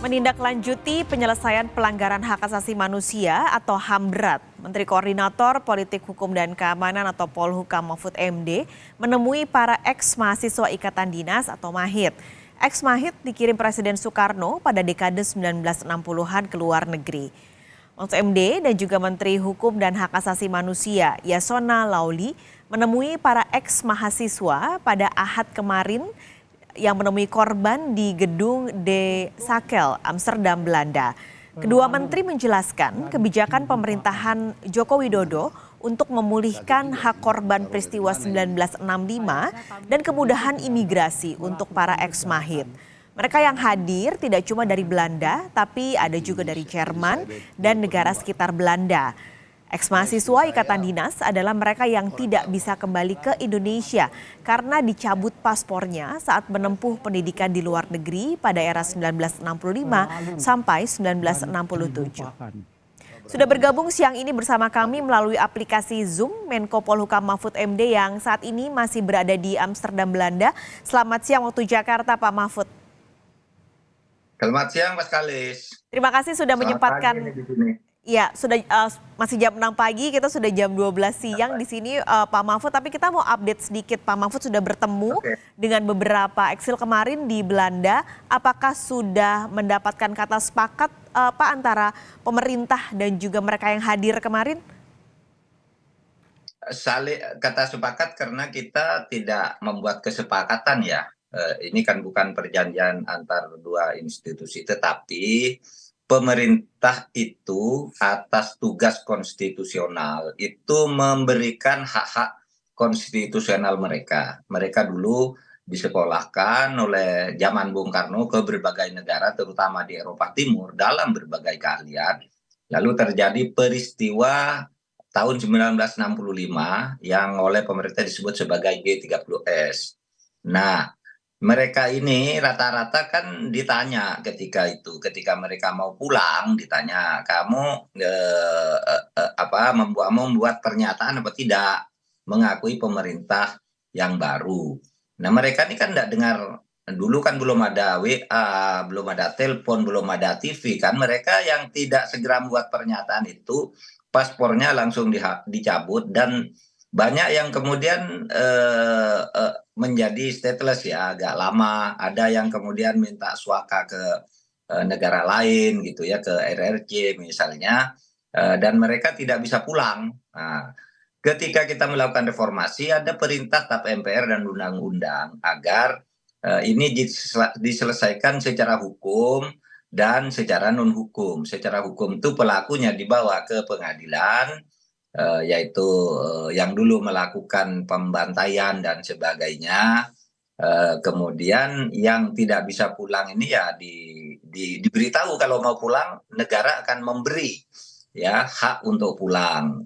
Menindaklanjuti penyelesaian pelanggaran hak asasi manusia atau HAM berat, Menteri Koordinator Politik Hukum dan Keamanan atau Polhukam Mahfud MD menemui para ex-mahasiswa Ikatan Dinas atau MAHIT. Ex-MAHIT dikirim Presiden Soekarno pada dekade 1960-an ke luar negeri. Mahfud MD dan juga Menteri Hukum dan Hak Asasi Manusia Yasona Lauli menemui para ex-mahasiswa pada Ahad kemarin yang menemui korban di gedung De Sakel, Amsterdam, Belanda. Kedua menteri menjelaskan kebijakan pemerintahan Joko Widodo untuk memulihkan hak korban peristiwa 1965 dan kemudahan imigrasi untuk para ex-MAHIT. Mereka yang hadir tidak cuma dari Belanda, tapi ada juga dari Jerman dan negara sekitar Belanda. Ex-mahasiswa Ikatan Dinas adalah mereka yang tidak bisa kembali ke Indonesia karena dicabut paspornya saat menempuh pendidikan di luar negeri pada era 1965 sampai 1967. Sudah bergabung siang ini bersama kami melalui aplikasi Zoom Menko Polhukam Mahfud MD yang saat ini masih berada di Amsterdam, Belanda. Selamat siang waktu Jakarta, Pak Mahfud. Selamat siang, Mas Kalis. Terima kasih sudah menyempatkan. Pagi di sini. Ya, sudah masih jam 6 pagi, kita sudah jam 12 siang di sini Pak Mahfud, tapi kita mau update sedikit. Pak Mahfud sudah bertemu dengan beberapa eksil kemarin di Belanda. Apakah sudah mendapatkan kata sepakat Pak antara pemerintah dan juga mereka yang hadir kemarin? Kata sepakat karena kita tidak membuat kesepakatan ya. Ini kan bukan perjanjian antar dua institusi, tetapi pemerintah itu atas tugas konstitusional itu memberikan hak-hak konstitusional mereka. Mereka dulu disekolahkan oleh zaman Bung Karno ke berbagai negara, terutama di Eropa Timur, dalam berbagai keahlian. Lalu terjadi peristiwa tahun 1965 yang oleh pemerintah disebut sebagai G30S. Nah, mereka ini rata-rata kan ditanya ketika mereka mau pulang, ditanya kamu membuat pernyataan apa tidak mengakui pemerintah yang baru. Nah, mereka ini kan tidak dengar, dulu kan belum ada WA, belum ada telepon, belum ada TV kan. Mereka yang tidak segera membuat pernyataan itu paspornya langsung dicabut dan banyak yang kemudian menjadi stateless ya agak lama. Ada yang kemudian minta suaka ke negara lain gitu ya, ke RRC misalnya, dan mereka tidak bisa pulang. Nah, ketika kita melakukan reformasi ada perintah TAP MPR dan undang-undang agar ini diselesaikan secara hukum dan secara non hukum. Secara hukum itu pelakunya dibawa ke pengadilan, yaitu yang dulu melakukan pembantaian dan sebagainya. Kemudian yang tidak bisa pulang ini ya diberitahu kalau mau pulang negara akan memberi ya hak untuk pulang.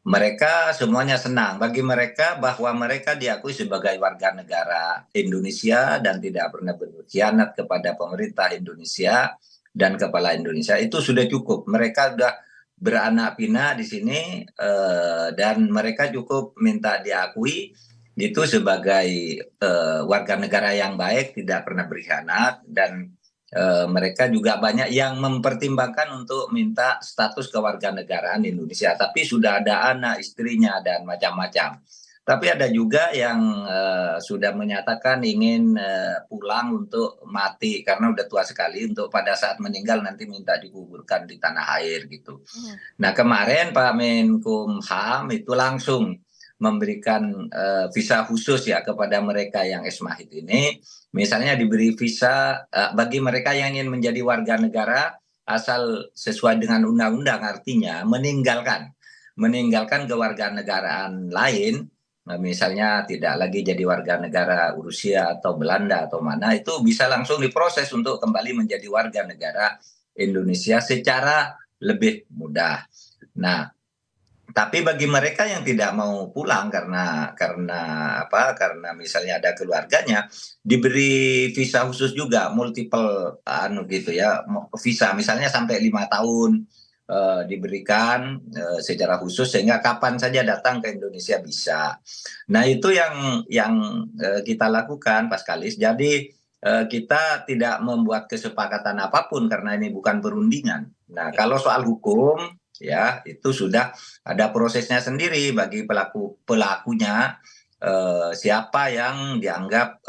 Mereka semuanya senang. Bagi mereka bahwa mereka diakui sebagai warga negara Indonesia dan tidak pernah berkhianat kepada pemerintah Indonesia dan kepala Indonesia itu sudah cukup. Mereka sudah beranak pinak di sini dan mereka cukup minta diakui itu sebagai warga negara yang baik, tidak pernah berkhianat, dan mereka juga banyak yang mempertimbangkan untuk minta status kewarganegaraan Indonesia, tapi sudah ada anak, istrinya, dan macam-macam. Tapi ada juga yang sudah menyatakan ingin pulang untuk mati karena udah tua sekali, untuk pada saat meninggal nanti minta dikuburkan di tanah air gitu. Nah, kemarin Pak Menkumham itu langsung memberikan visa khusus ya kepada mereka yang ex-MAHIT ini. Misalnya diberi visa bagi mereka yang ingin menjadi warga negara asal sesuai dengan undang-undang, artinya meninggalkan kewarganegaraan lain, misalnya tidak lagi jadi warga negara Rusia atau Belanda atau mana, itu bisa langsung diproses untuk kembali menjadi warga negara Indonesia secara lebih mudah. Nah, tapi bagi mereka yang tidak mau pulang karena misalnya ada keluarganya, diberi visa khusus juga, multiple gitu ya, visa misalnya sampai 5 tahun diberikan secara khusus sehingga kapan saja datang ke Indonesia bisa. Nah, itu yang kita lakukan, Pak Kalis. Jadi kita tidak membuat kesepakatan apapun karena ini bukan perundingan. Nah, kalau soal hukum ya itu sudah ada prosesnya sendiri bagi pelakunya, siapa yang dianggap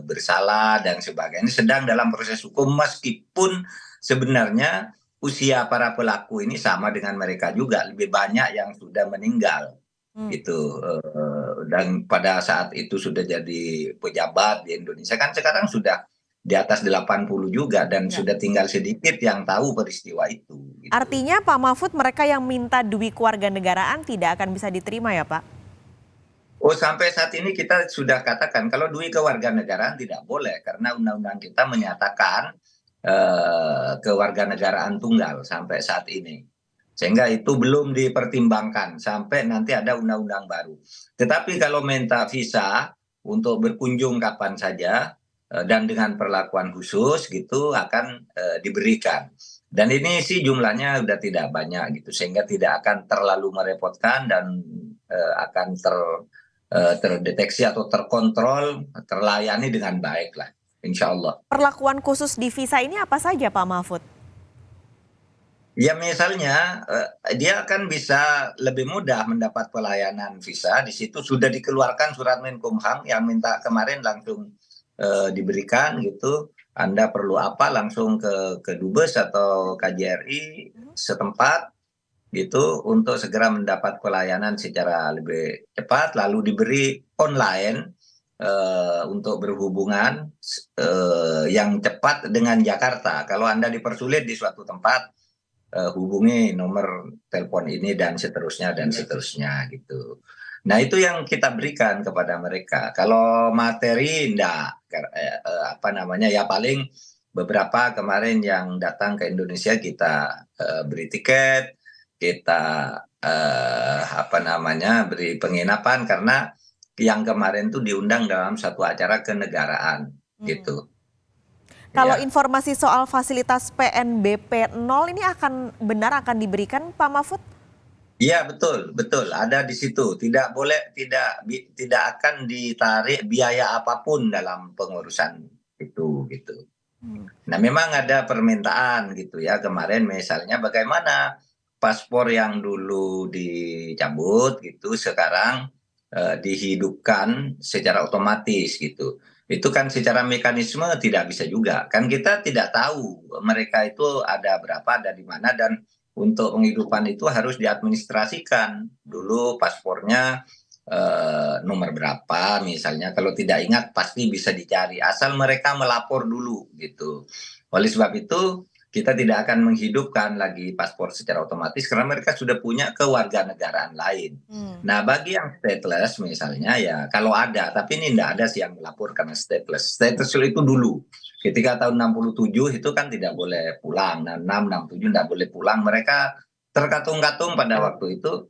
bersalah dan sebagainya. Ini sedang dalam proses hukum meskipun sebenarnya usia para pelaku ini sama dengan mereka juga, lebih banyak yang sudah meninggal Hmm. gitu. Dan pada saat itu sudah jadi pejabat di Indonesia, kan sekarang sudah di atas 80 juga dan Ya. sudah tinggal sedikit yang tahu peristiwa itu gitu. Artinya Pak Mahfud, mereka yang minta dui kewarganegaraan tidak akan bisa diterima ya Pak? Oh, sampai saat ini kita sudah katakan kalau dui kewarganegaraan tidak boleh karena undang-undang kita menyatakan kewarganegaraan tunggal sampai saat ini. Sehingga itu belum dipertimbangkan sampai nanti ada undang-undang baru. Tetapi kalau minta visa untuk berkunjung kapan saja dan dengan perlakuan khusus gitu akan diberikan. Dan ini sih jumlahnya sudah tidak banyak gitu sehingga tidak akan terlalu merepotkan dan akan terdeteksi atau terkontrol, terlayani dengan baik lah, insya Allah. Perlakuan khusus di visa ini apa saja Pak Mahfud? Ya misalnya dia akan bisa lebih mudah mendapat pelayanan visa. Di situ sudah dikeluarkan surat Menkumham yang minta kemarin langsung diberikan gitu. Anda perlu apa langsung ke Dubes atau KJRI setempat gitu untuk segera mendapat pelayanan secara lebih cepat lalu diberi online untuk berhubungan yang cepat dengan Jakarta. Kalau Anda dipersulit di suatu tempat hubungi nomor telepon ini dan seterusnya gitu. Nah itu yang kita berikan kepada mereka. Kalau materi enggak, apa namanya ya paling beberapa kemarin yang datang ke Indonesia kita beri tiket, kita apa namanya beri penginapan karena yang kemarin tuh diundang dalam satu acara kenegaraan gitu. Kalau Ya. informasi soal fasilitas PNBP 0 ini akan diberikan Pak Mahfud? Iya betul betul ada di situ tidak boleh tidak akan ditarik biaya apapun dalam pengurusan itu gitu. Hmm. Nah memang ada permintaan gitu ya kemarin misalnya bagaimana paspor yang dulu dicabut gitu sekarang dihidupkan secara otomatis gitu. Itu kan secara mekanisme tidak bisa juga. Kan kita tidak tahu mereka itu ada berapa, ada di mana dan untuk penghidupan itu harus diadministrasikan. Dulu paspornya nomor berapa misalnya kalau tidak ingat pasti bisa dicari asal mereka melapor dulu gitu. Oleh sebab itu kita tidak akan menghidupkan lagi paspor secara otomatis karena mereka sudah punya kewarganegaraan lain. Hmm. Nah, bagi yang stateless misalnya ya kalau ada, tapi ini tidak ada sih yang melapor karena stateless. Stateless itu dulu. Ketika tahun 67 itu kan tidak boleh pulang. Nah, 67 tidak boleh pulang. Mereka terkatung-katung pada waktu itu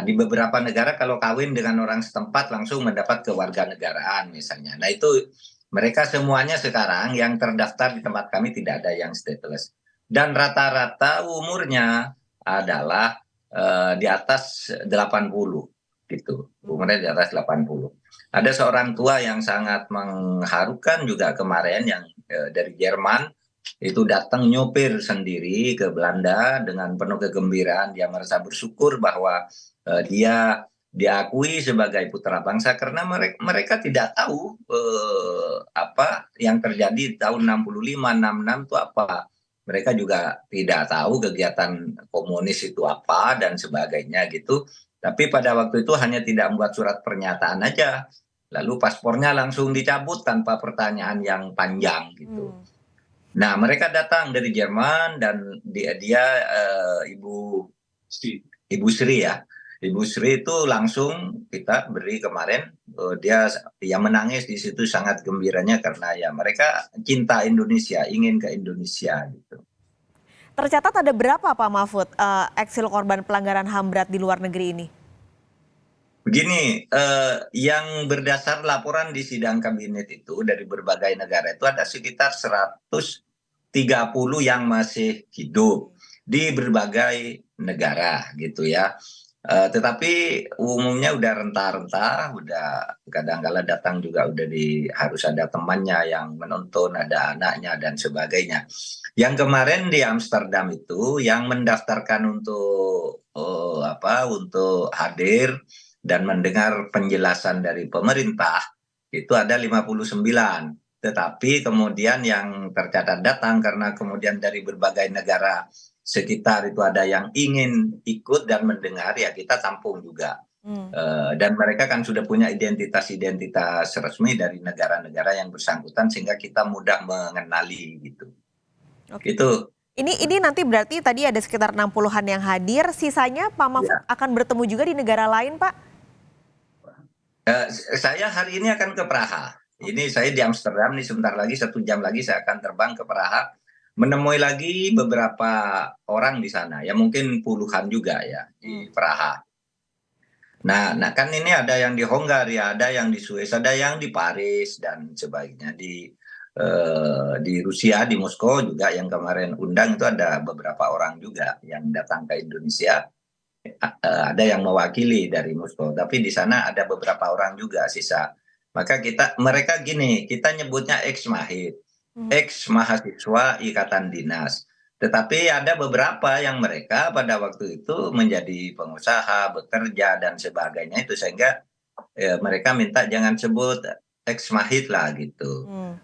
di beberapa negara kalau kawin dengan orang setempat langsung mendapat kewarganegaraan misalnya. Nah, itu mereka semuanya sekarang yang terdaftar di tempat kami tidak ada yang stateless. Dan rata-rata umurnya adalah di atas 80 gitu. Umurnya di atas 80. Ada seorang tua yang sangat mengharukan juga kemarin yang dari Jerman itu datang nyopir sendiri ke Belanda dengan penuh kegembiraan. Dia merasa bersyukur bahwa dia diakui sebagai putra bangsa karena mereka tidak tahu apa yang terjadi tahun 65 66 itu apa. Mereka juga tidak tahu kegiatan komunis itu apa dan sebagainya gitu. Tapi pada waktu itu hanya tidak membuat surat pernyataan aja. Lalu paspornya langsung dicabut tanpa pertanyaan yang panjang gitu. Hmm. Nah, mereka datang dari Jerman dan dia Ibu Sri ya. Ibu Sri itu langsung kita beri kemarin dia yang menangis di situ sangat gembiranya karena ya mereka cinta Indonesia, ingin ke Indonesia gitu. Tercatat ada berapa Pak Mahfud eksil korban pelanggaran HAM berat di luar negeri ini? Begini, yang berdasar laporan di sidang kabinet itu dari berbagai negara itu ada sekitar 130 yang masih hidup di berbagai negara gitu ya. Tetapi umumnya udah renta-renta, udah kadang-kala datang juga udah harus ada temannya yang menonton, ada anaknya dan sebagainya. Yang kemarin di Amsterdam itu yang mendaftarkan untuk hadir dan mendengar penjelasan dari pemerintah itu ada 59. Tetapi kemudian yang tercatat datang karena kemudian dari berbagai negara sekitar itu ada yang ingin ikut dan mendengar, ya kita tampung juga. Hmm. Dan mereka kan sudah punya identitas-identitas resmi dari negara-negara yang bersangkutan sehingga kita mudah mengenali gitu. Oke. Itu Ini nanti berarti tadi ada sekitar 60-an yang hadir, sisanya Pak Mahfud ya. akan bertemu juga di negara lain, Pak? Saya hari ini akan ke Praha. Ini saya di Amsterdam nih, sebentar lagi 1 jam lagi saya akan terbang ke Praha, menemui lagi beberapa orang di sana. Ya mungkin puluhan juga ya Hmm. di Praha. Nah kan ini ada yang di Hongaria, ada yang di Swiss, ada yang di Paris dan sebagainya. Di Rusia, di Moskow juga yang kemarin undang itu ada beberapa orang juga yang datang ke Indonesia. Ada yang mewakili dari Moskow, tapi di sana ada beberapa orang juga sisa. Maka mereka gini, kita nyebutnya ex-mahit, Hmm. ex-mahasiswa ikatan dinas. Tetapi ada beberapa yang mereka pada waktu itu menjadi pengusaha, bekerja dan sebagainya itu, sehingga mereka minta jangan sebut ex-mahit lah gitu. Hmm.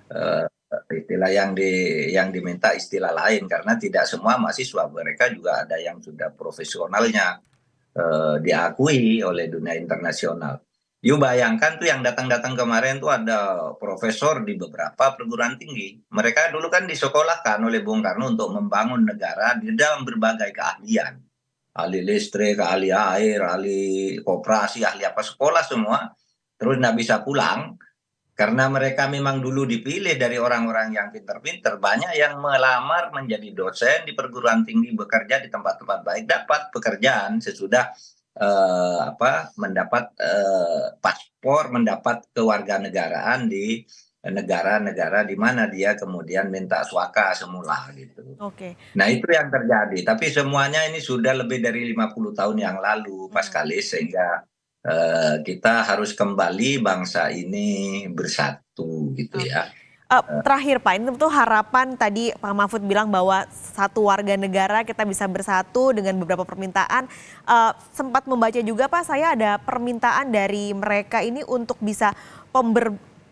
Istilah yang diminta istilah lain karena tidak semua mahasiswa, mereka juga ada yang sudah profesionalnya diakui oleh dunia internasional. Yuk bayangkan tuh yang datang-datang kemarin tuh ada profesor di beberapa perguruan tinggi. Mereka dulu kan disekolahkan oleh Bung Karno untuk membangun negara di dalam berbagai keahlian. Ahli listrik, ahli air, ahli koperasi, ahli apa, sekolah semua. Terus nggak bisa pulang karena mereka memang dulu dipilih dari orang-orang yang pinter-pinter. Banyak yang melamar menjadi dosen di perguruan tinggi, bekerja di tempat-tempat baik, dapat pekerjaan sesudah mendapat paspor, mendapat kewarganegaraan di negara-negara di mana dia kemudian minta suaka semula gitu. Oke. Nah itu yang terjadi, tapi semuanya ini sudah lebih dari 50 tahun yang lalu Pak Hmm. Skalis, sehingga kita harus kembali bangsa ini bersatu gitu Oke. ya. Terakhir Pak, ini tentu harapan tadi Pak Mahfud bilang bahwa satu warga negara kita bisa bersatu dengan beberapa permintaan. Sempat membaca juga Pak, saya ada permintaan dari mereka ini untuk bisa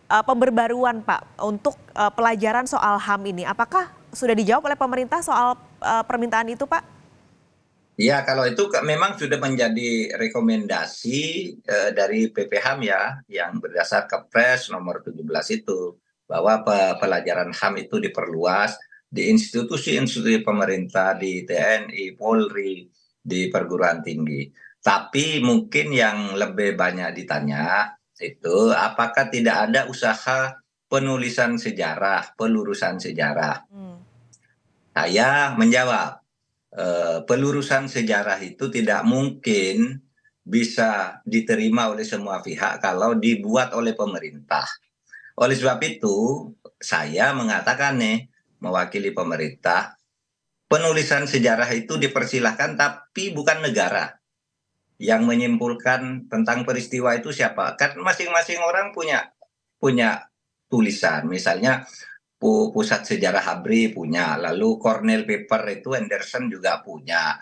pemberbaruan Pak untuk pelajaran soal HAM ini. Apakah sudah dijawab oleh pemerintah soal permintaan itu Pak? Ya kalau itu memang sudah menjadi rekomendasi dari PPHAM ya, yang berdasar Kepres nomor 17 itu, bahwa pelajaran HAM itu diperluas di institusi-institusi pemerintah, di TNI, Polri, di perguruan tinggi. Tapi mungkin yang lebih banyak ditanya itu apakah tidak ada usaha penulisan sejarah, pelurusan sejarah. Hmm. Saya menjawab, pelurusan sejarah itu tidak mungkin bisa diterima oleh semua pihak kalau dibuat oleh pemerintah. Oleh sebab itu, saya mengatakan nih, mewakili pemerintah, penulisan sejarah itu dipersilahkan, tapi bukan negara yang menyimpulkan tentang peristiwa itu siapa. Kan masing-masing orang punya punya tulisan. Misalnya Pusat Sejarah ABRI punya, lalu Cornell Paper itu Anderson juga punya.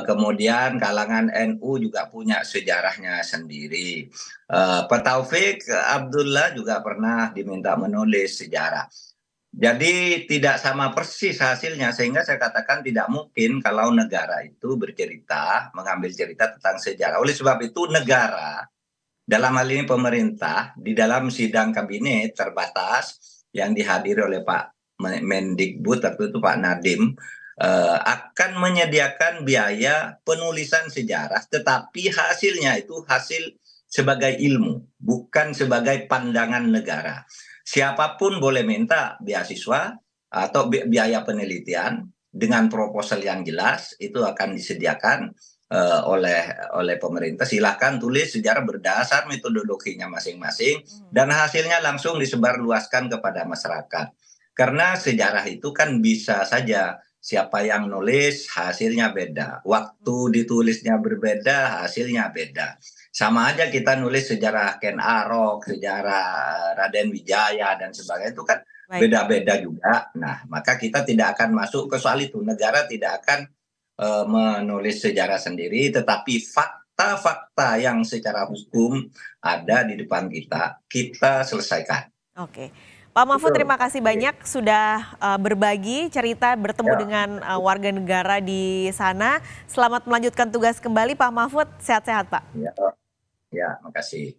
Kemudian kalangan NU juga punya sejarahnya sendiri. Pak Taufik Abdullah juga pernah diminta menulis sejarah. Jadi tidak sama persis hasilnya, sehingga saya katakan tidak mungkin kalau negara itu bercerita, mengambil cerita tentang sejarah. Oleh sebab itu negara, dalam hal ini pemerintah, di dalam sidang kabinet terbatas yang dihadiri oleh Pak Mendikbud waktu itu Pak Nadiem, akan menyediakan biaya penulisan sejarah, tetapi hasilnya itu hasil sebagai ilmu, bukan sebagai pandangan negara. Siapapun boleh minta beasiswa atau biaya penelitian dengan proposal yang jelas, itu akan disediakan oleh pemerintah. Silakan tulis sejarah berdasar metodologinya masing-masing dan hasilnya langsung disebarluaskan kepada masyarakat. Karena sejarah itu kan bisa saja siapa yang nulis hasilnya beda. Waktu ditulisnya berbeda, hasilnya beda. Sama aja kita nulis sejarah Ken Arok, sejarah Raden Wijaya dan sebagainya itu kan Baik. beda-beda juga. Nah, maka kita tidak akan masuk ke soal itu. Negara tidak akan menulis sejarah sendiri, tetapi fakta-fakta yang secara hukum ada di depan kita selesaikan. Oke. Pak Mahfud, Betul. terima kasih banyak sudah berbagi cerita bertemu Ya, dengan warga negara di sana. Selamat melanjutkan tugas kembali Pak Mahfud, sehat-sehat Pak. ya, ya, makasih.